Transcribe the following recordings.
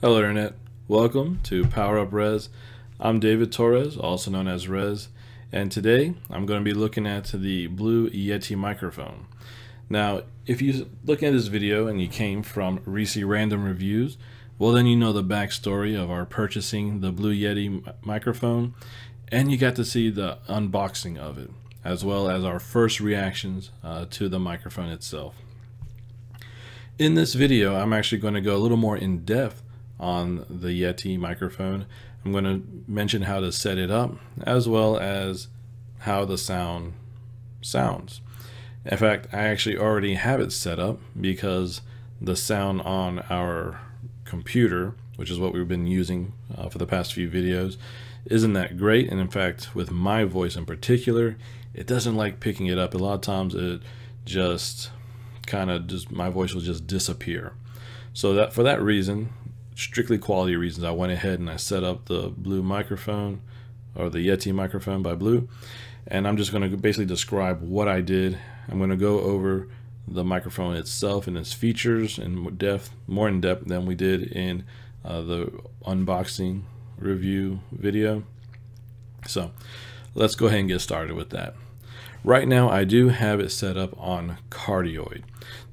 Hello Internet, welcome to Power Up Res. I'm David Torres, also known as Rez, and today I'm going to be looking at the Blue Yeti microphone. Now, if you're looking at this video and you came from Reese Random Reviews, well then you know the backstory of our purchasing the Blue Yeti microphone, and you got to see the unboxing of it, as well as our first reactions to the microphone itself. In this video, I'm actually going to go a little more in depth on the Yeti microphone. I'm going to mention how to set it up, as well as how the sound sounds. In fact, I actually already have it set up because the sound on our computer, which is what we've been using for the past few videos, isn't that great. And in fact, with my voice in particular, it doesn't like picking it up. A lot of times it just my voice will just disappear. So that for that reason, strictly quality reasons, I went ahead and I set up the Blue microphone, or the Yeti microphone by Blue, and I'm just going to basically describe what I did. I'm going to go over the microphone itself and its features more in depth than we did in the unboxing review video. So let's go ahead and get started with that. Right now I do have it set up on cardioid.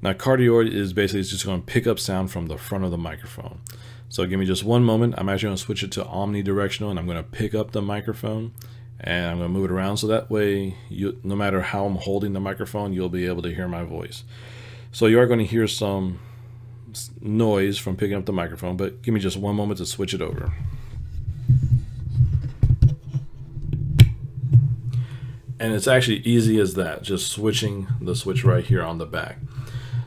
Now cardioid is basically just going to pick up sound from the front of the microphone. So give me just one moment. I'm actually going to switch it to omnidirectional, and I'm going to pick up the microphone and I'm going to move it around, so that way no matter how I'm holding the microphone, you'll be able to hear my voice. So you are going to hear some noise from picking up the microphone, but give me just one moment to switch it over. And it's actually easy as that, just switching the switch right here on the back.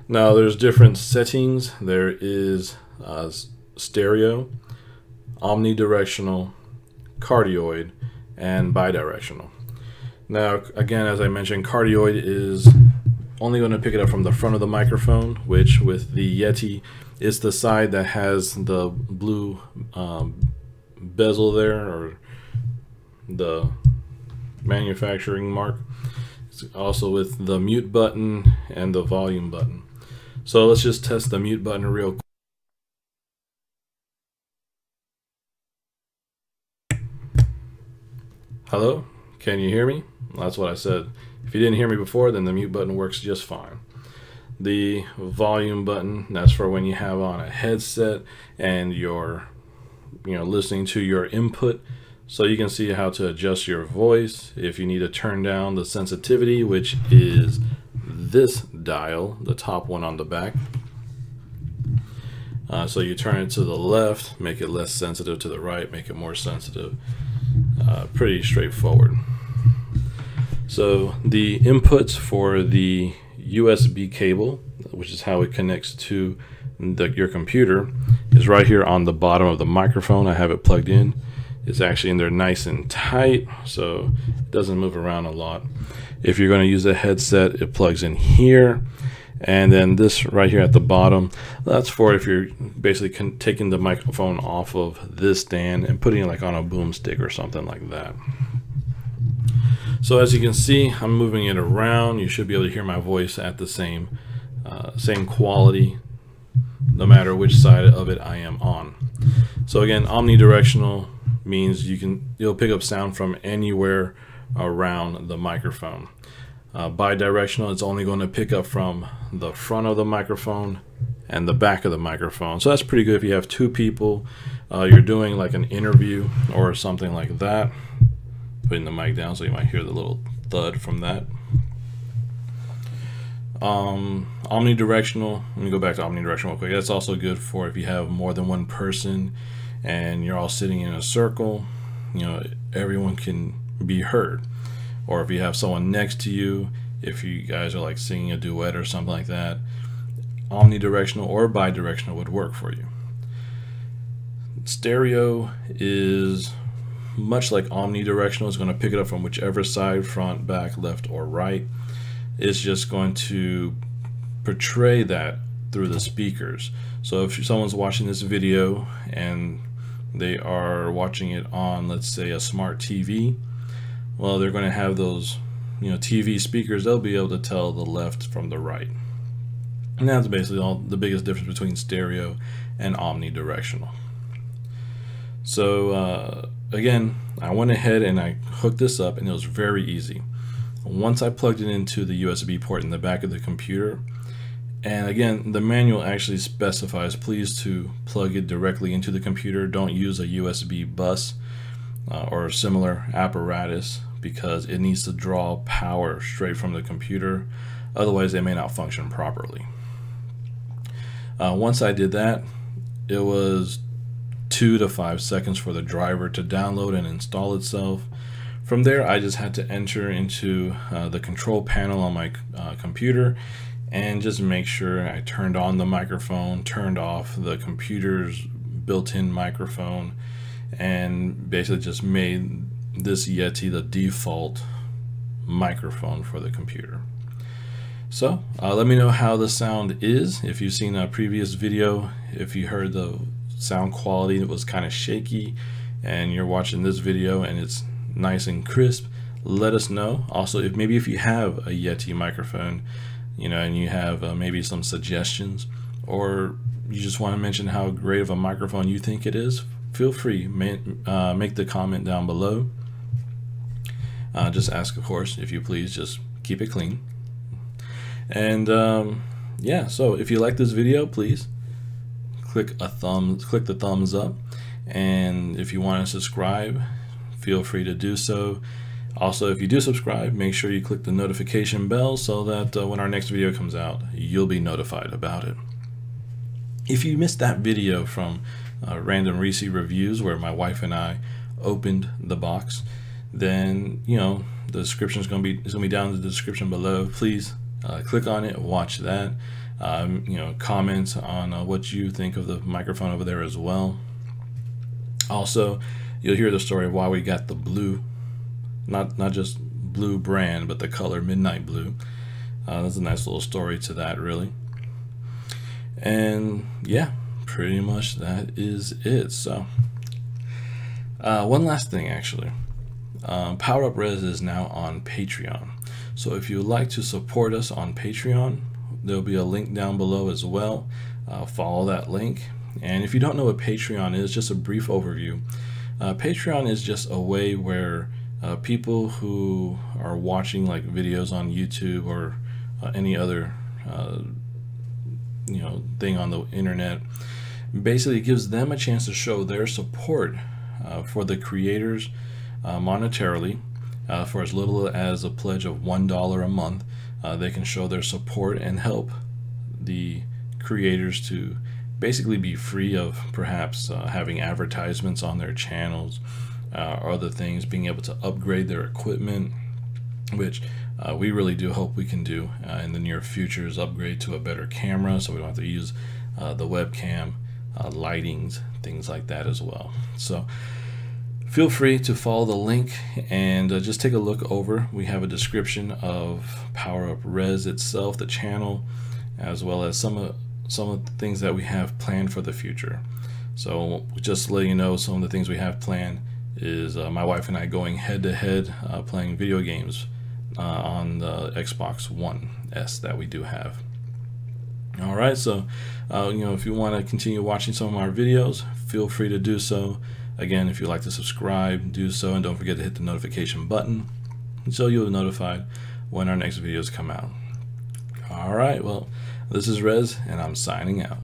Now there's different settings. There is stereo, omnidirectional, cardioid, and bidirectional. Now again, as I mentioned, cardioid is only going to pick it up from the front of the microphone, which with the Yeti is the side that has the blue bezel there, or the manufacturing mark. It's also with the mute button and the volume button. So let's just test the mute button real quick. Hello, can you hear me? That's what I said. If you didn't hear me before, then the mute button works just fine. The volume button, that's for when you have on a headset and you're listening to your input. So you can see how to adjust your voice if you need to turn down the sensitivity, which is this dial, the top one on the back. So you turn it to the left, make it less sensitive, to the right, make it more sensitive. Pretty straightforward. So the inputs for the USB cable, which is how it connects to your computer, is right here on the bottom of the microphone. I have it plugged in. It's actually in there nice and tight, so it doesn't move around a lot. If you're going to use a headset, it plugs in here. And then this right here at the bottom, that's for if you're basically taking the microphone off of this stand and putting it like on a boomstick or something like that. So as you can see, I'm moving it around. You should be able to hear my voice at the same quality, no matter which side of it I am on. So again, omnidirectional means you'll pick up sound from anywhere around the microphone. Bidirectional, it's only going to pick up from the front of the microphone and the back of the microphone. So that's pretty good if you have two people, you're doing like an interview or something like that. Putting the mic down so you might hear the little thud from that. Omnidirectional, let me go back to omnidirectional real quick. That's also good for if you have more than one person and you're all sitting in a circle, everyone can be heard. Or if you have someone next to you, if you guys are like singing a duet or something like that, omnidirectional or bidirectional would work for you. Stereo is much like omnidirectional. It's going to pick it up from whichever side, front, back, left, or right. It's just going to portray that through the speakers. So if someone's watching this video and they are watching it on, let's say, a smart TV, well, they're going to have those TV speakers. They'll be able to tell the left from the right. And that's basically all the biggest difference between stereo and omnidirectional. So again, I went ahead and I hooked this up, and it was very easy. Once I plugged it into the USB port in the back of the computer, and again, the manual actually specifies please to plug it directly into the computer. Don't use a USB bus or a similar apparatus, because it needs to draw power straight from the computer. Otherwise, it may not function properly. Once I did that, it was 2 to 5 seconds for the driver to download and install itself. From there, I just had to enter into the control panel on my computer and just make sure I turned on the microphone, turned off the computer's built-in microphone, and basically just made this Yeti the default microphone for the computer. So let me know how the sound is. If you've seen a previous video, if you heard the sound quality, it was kind of shaky, and you're watching this video and it's nice and crisp, let us know. Also, if you have a Yeti microphone, and you have maybe some suggestions, or you just want to mention how great of a microphone you think it is, feel free, make the comment down below. Just ask, of course, if you please, just keep it clean. And yeah, so if you like this video, please click the thumbs up, and if you want to subscribe, feel free to do so. Also, if you do subscribe, make sure you click the notification bell so that when our next video comes out, you'll be notified about it. If you missed that video from Random Reese Reviews, where my wife and I opened the box, then the description is going to be down in the description below. Please click on it, watch that. Comment on what you think of the microphone over there as well. Also, you'll hear the story of why we got the blue, not just blue brand, but the color midnight blue. There's a nice little story to that, really. And yeah, pretty much that is it. So one last thing, actually. Power Up Res is now on Patreon. So if you'd like to support us on Patreon, there'll be a link down below as well. Follow that link. And if you don't know what Patreon is, just a brief overview. Patreon is just a way where people who are watching like videos on YouTube or any other thing on the internet, basically gives them a chance to show their support for the creators monetarily. For as little as a pledge of $1 a month, they can show their support and help the creators to basically be free of perhaps having advertisements on their channels or other things, being able to upgrade their equipment, which we really do hope we can do in the near future, is upgrade to a better camera so we don't have to use the webcam, lightings, things like that as well. So feel free to follow the link and just take a look over. We have a description of Power Up Res itself, the channel, as well as some of the things that we have planned for the future. So just to let you know, some of the things we have planned is my wife and I going head-to-head playing video games on the Xbox One S that we do have. All right, so if you want to continue watching some of our videos, feel free to do so. Again, if you'd like to subscribe, do so, and don't forget to hit the notification button so you'll be notified when our next videos come out. All right, well, this is Rez, and I'm signing out.